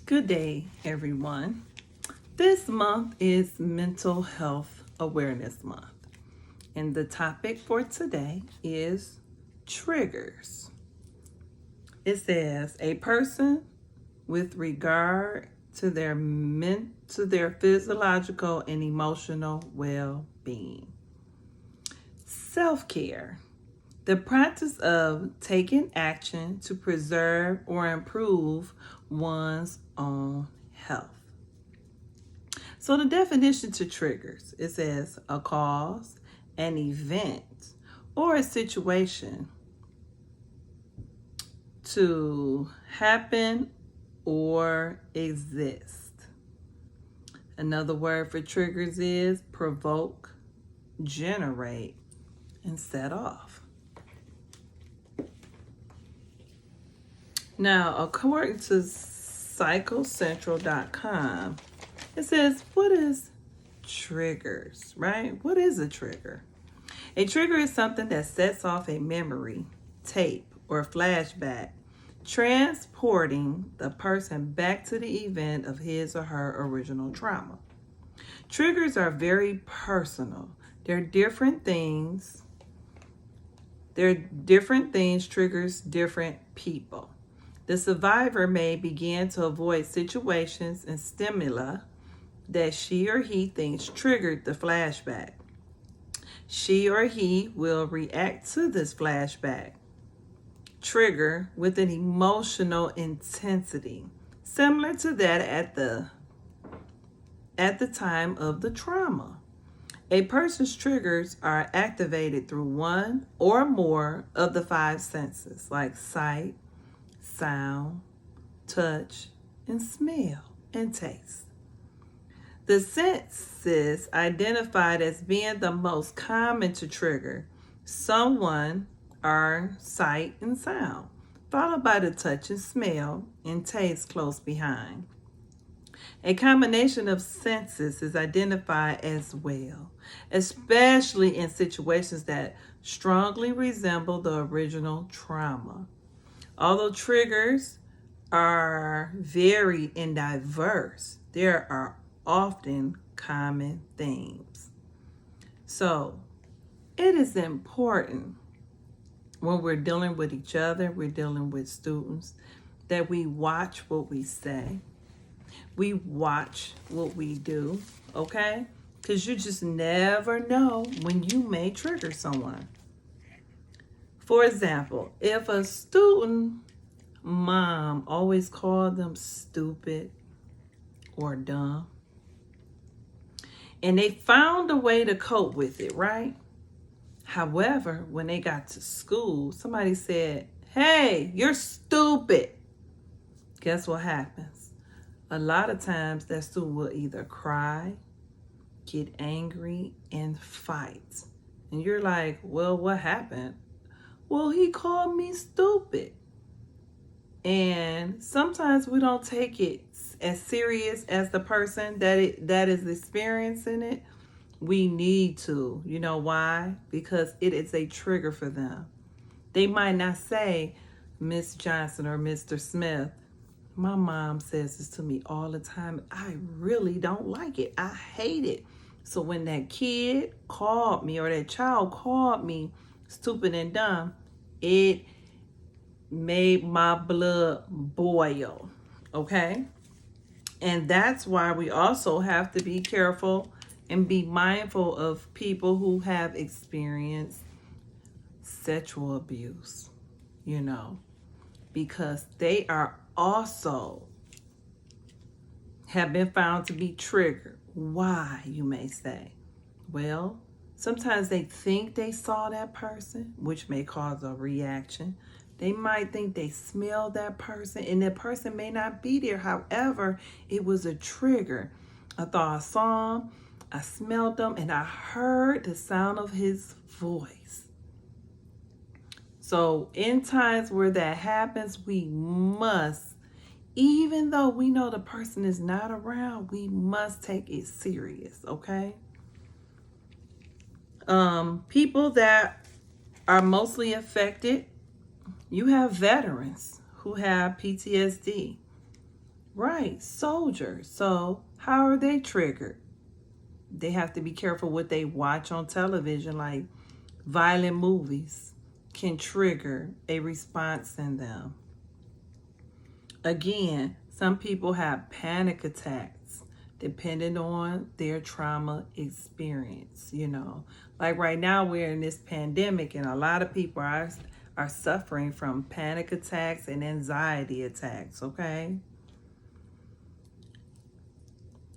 Good day, everyone. This month is Mental Health Awareness Month, and the topic for today is triggers. It says a person with regard to their physiological and emotional well-being. Self-care. The practice of taking action to preserve or improve one's own health. So the definition to triggers, it says a cause, an event, or a situation to happen or exist. Another word for triggers is provoke, generate, and set off. Now, according to psychocentral.com, it says, what is triggers, right? What is a trigger? A trigger is something that sets off a memory, tape, or flashback, transporting the person back to the event of his or her original trauma. Triggers are very personal. They're different things. Triggers different people. The survivor may begin to avoid situations and stimuli that she or he thinks triggered the flashback. She or he will react to this flashback trigger with an emotional intensity similar to that at the time of the trauma. A person's triggers are activated through one or more of the five senses, like sight, sound, touch, and smell, and taste. The senses identified as being the most common to trigger someone are sight and sound, followed by the touch and smell and taste close behind. A combination of senses is identified as well, especially in situations that strongly resemble the original trauma. Although triggers are varied and diverse, there are often common themes. So it is important when we're dealing with each other, we're dealing with students, that we watch what we say. We watch what we do, okay? Because you just never know when you may trigger someone. For example, if a student mom always called them stupid or dumb, and they found a way to cope with it, right? However, when they got to school, somebody said, "Hey, you're stupid." Guess what happens? A lot of times that student will either cry, get angry, and fight. And you're like, well, what happened? Well, he called me stupid. And sometimes we don't take it as serious as the person that is experiencing it. We need to. You know why? Because it is a trigger for them. They might not say, Miss Johnson or Mr. Smith, my mom says this to me all the time. I really don't like it. I hate it. So when that kid called me or that child called me stupid and dumb, it made my blood boil, okay? And that's why we also have to be careful and be mindful of people who have experienced sexual abuse, because they are also have been found to be triggered. Why, you may say? Well, sometimes they think they saw that person, which may cause a reaction. They might think they smelled that person, and that person may not be there. However, it was a trigger. I thought I saw him, I smelled him, and I heard the sound of his voice. So in times where that happens, we must, even though we know the person is not around, we must take it serious, okay? People that are mostly affected, you have veterans who have PTSD, Right, soldiers. So how are they triggered? They have to be careful what they watch on television, like violent movies can trigger a response in them. Again, some people have panic attacks depending on their trauma experience, Like right now we're in this pandemic and a lot of people are suffering from panic attacks and anxiety attacks, okay?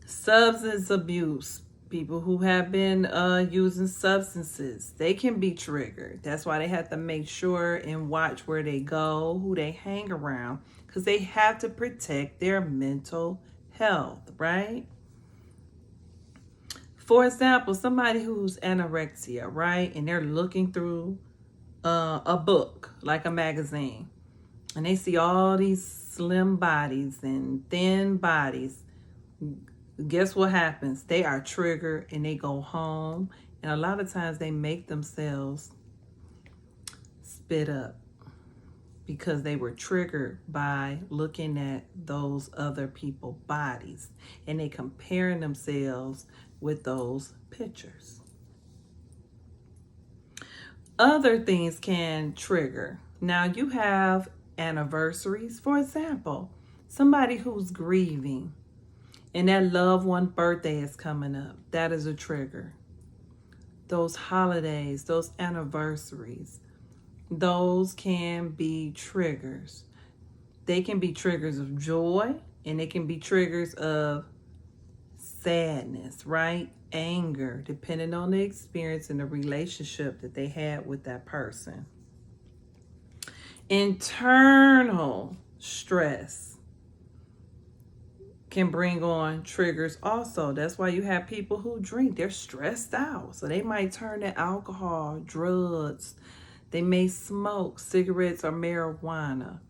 Substance abuse. People who have been using substances, they can be triggered. That's why they have to make sure and watch where they go, who they hang around, because they have to protect their mental health, right? For example, somebody who's anorexia, right? And they're looking through a book, like a magazine, and they see all these slim bodies and thin bodies. Guess what happens? They are triggered and they go home, and a lot of times they make themselves spit up because they were triggered by looking at those other people's bodies and they comparing themselves with those pictures. Other things can trigger. Now you have anniversaries, for example, somebody who's grieving and that loved one birthday is coming up. That is a trigger. Those holidays, those anniversaries, those can be triggers. They can be triggers of joy and they can be triggers of sadness, right? Anger, depending on the experience and the relationship that they had with that person. Internal stress can bring on triggers also. That's why you have people who drink. They're stressed out. So they might turn to alcohol, drugs. They may smoke cigarettes or marijuana.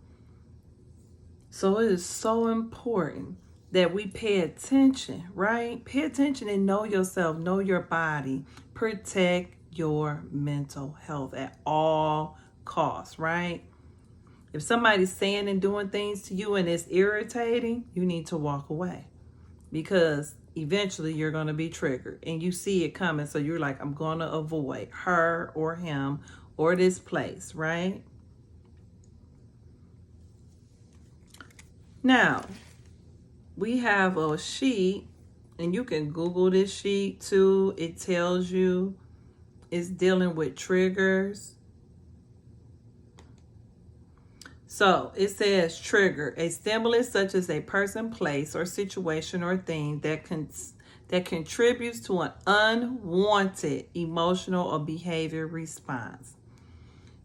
So it is so important that we pay attention, right? Pay attention and know yourself, know your body. Protect your mental health at all costs, right? If somebody's saying and doing things to you and it's irritating, you need to walk away because eventually you're going to be triggered and you see it coming. So you're like, I'm going to avoid her or him or this place, right? Now, we have a sheet and you can Google this sheet too. It tells you it's dealing with triggers. So it says trigger, a stimulus such as a person, place, or situation or thing that contributes to an unwanted emotional or behavior response.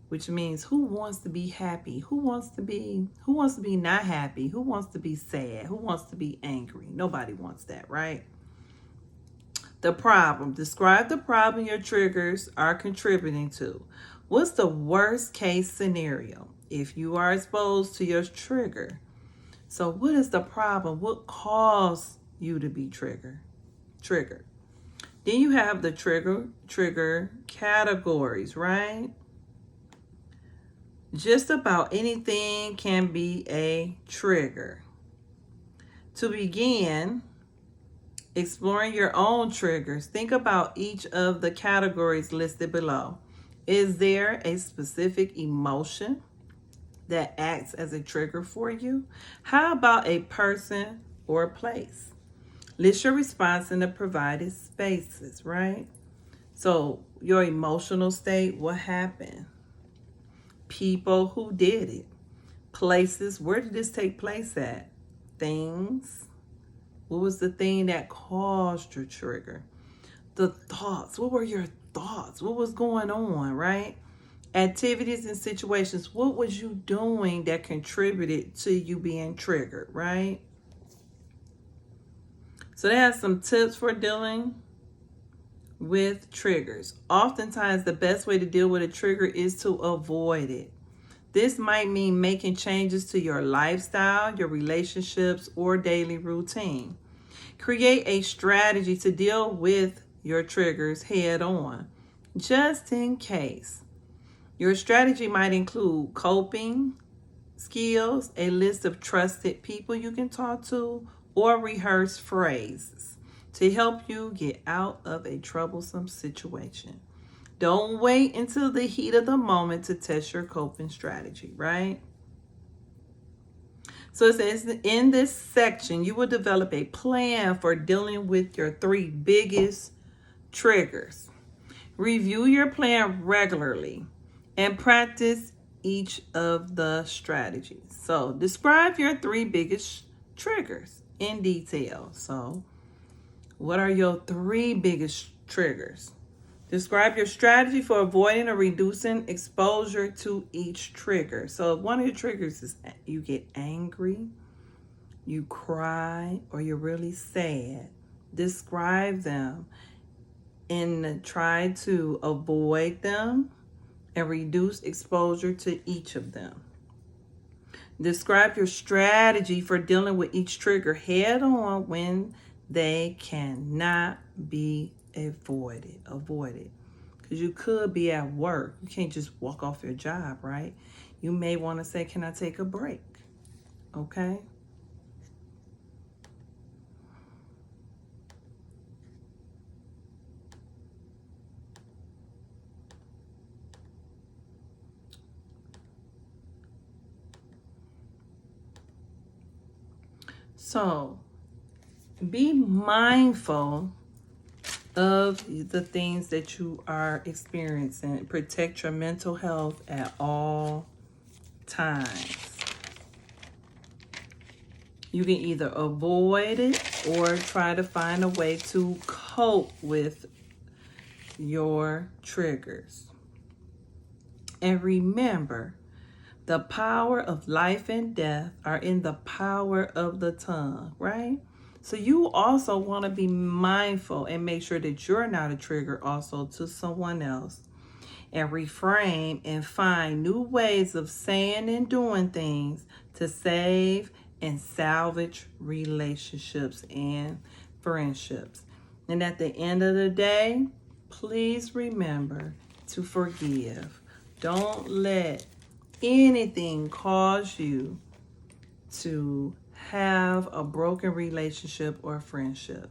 Which means who wants to be happy? Who wants to be not happy? Who wants to be sad? Who wants to be angry? Nobody wants that, right? The problem. Describe the problem your triggers are contributing to. What's the worst case scenario if you are exposed to your trigger? So what is the problem? What caused you to be triggered? Then you have the trigger categories, right? Just about anything can be a trigger. To begin exploring your own triggers, think about each of the categories listed below. Is there a specific emotion that acts as a trigger for you? How about a person or a place? List your response in the provided spaces, right? So your emotional state, what happened? People, who did it? Places, where did this take place at? Things, what was the thing that caused your trigger? The thoughts, what were your thoughts? What was going on, right? Activities and situations, what was you doing that contributed to you being triggered, right? So they have some tips for dealing with triggers. Oftentimes, the best way to deal with a trigger is to avoid it. This might mean making changes to your lifestyle, your relationships, or daily routine. Create a strategy to deal with your triggers head on, just in case. Your strategy might include coping, skills, a list of trusted people you can talk to, or rehearse phrases to help you get out of a troublesome situation. Don't wait until the heat of the moment to test your coping strategy, right? So it says in this section, you will develop a plan for dealing with your 3 biggest triggers. Review your plan regularly and practice each of the strategies. So describe your 3 biggest triggers in detail. So what are your 3 biggest triggers? Describe your strategy for avoiding or reducing exposure to each trigger. So if one of your triggers is you get angry, you cry, or you're really sad, describe them and try to avoid them and reduce exposure to each of them. Describe your strategy for dealing with each trigger head on when they cannot be avoided. Because you could be at work. You can't just walk off your job, right? You may want to say, can I take a break? Okay? So, be mindful of the things that you are experiencing. Protect your mental health at all times. You can either avoid it or try to find a way to cope with your triggers. And remember, the power of life and death are in the power of the tongue, right? So you also want to be mindful and make sure that you're not a trigger also to someone else. And reframe and find new ways of saying and doing things to save and salvage relationships and friendships. And at the end of the day, please remember to forgive. Don't let anything cause you to have a broken relationship or friendship.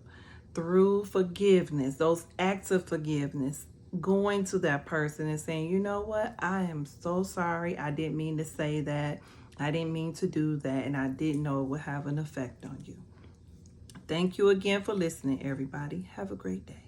Through forgiveness, those acts of forgiveness, going to that person and saying, you know what, I am so sorry. I didn't mean to say that. I didn't mean to do that. And I didn't know it would have an effect on you. Thank you again for listening, everybody. Have a great day.